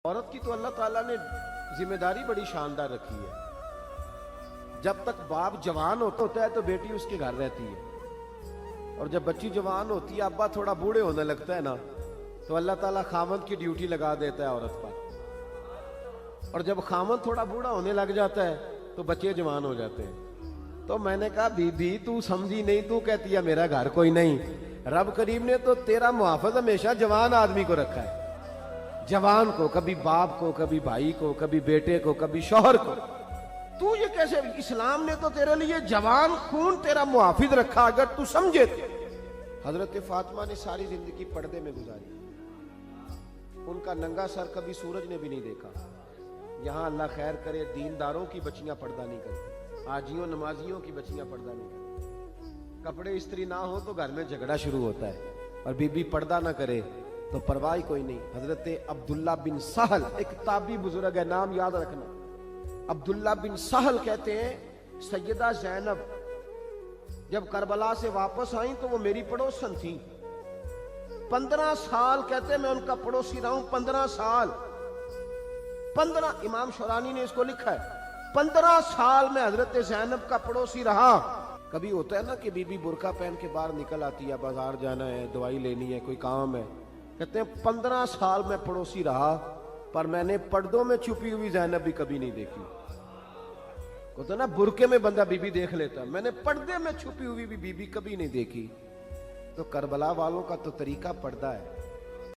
औरत की तो अल्लाह ताला ने जिम्मेदारी बड़ी शानदार रखी है। जब तक बाप जवान होता है तो बेटी उसके घर रहती है, और जब बच्ची जवान होती है, अब्बा थोड़ा बूढ़े होने लगता है ना, तो अल्लाह ताला खामद की ड्यूटी लगा देता है औरत पर। और जब खामद थोड़ा बूढ़ा होने लग जाता है तो बच्चे जवान हो जाते हैं। तो मैंने कहा बीबी तू समझी नहीं, तू कहती है मेरा घर कोई नहीं। रब करीम ने तो तेरा मुहाफिज हमेशा जवान आदमी को रखा है, जवान को, कभी बाप को, कभी भाई को, कभी बेटे को, कभी शौहर को। तू ये कैसे, इस्लाम ने तो तेरे लिए जवान खून तेरा मुहाफिज रखा, अगर तू समझे तो। हजरत फातिमा ने सारी जिंदगी पर्दे में गुजारी, उनका नंगा सर कभी सूरज ने भी नहीं देखा। यहां अल्लाह खैर करे दीनदारों की बच्चियां पर्दा नहीं करती, आजियों नमाजियों की बच्चियां पर्दा नहीं करती। कपड़े इस्त्री ना हो तो घर में झगड़ा शुरू होता है, और बीबी पर्दा ना करे तो परवाह कोई नहीं। हजरत अब्दुल्ला बिन सहल एक ताबी बुजुर्ग है, नाम याद रखना। अब्दुल्ला बिन सहल कहते हैं सैयदा जैनब जब करबला से वापस आई तो वो मेरी पड़ोसन थी। 15 साल कहते मैं उनका पड़ोसी रहा हूं, 15 साल। 15, इमाम शौरानी ने इसको लिखा है, 15 साल में हजरत जैनब का पड़ोसी रहा। कभी होता है ना कि बीबी बुरका पहन के बाहर निकल आती है, बाजार जाना है, दवाई लेनी है, कोई काम है। कहते हैं 15 साल में पड़ोसी रहा, पर मैंने पर्दों में छुपी हुई जैनब भी कभी नहीं देखी। कहते ना बुरके में बंदा बीबी देख लेता, मैंने पर्दे में छुपी हुई भी बीबी कभी नहीं देखी। तो करबला वालों का तो तरीका पर्दा है।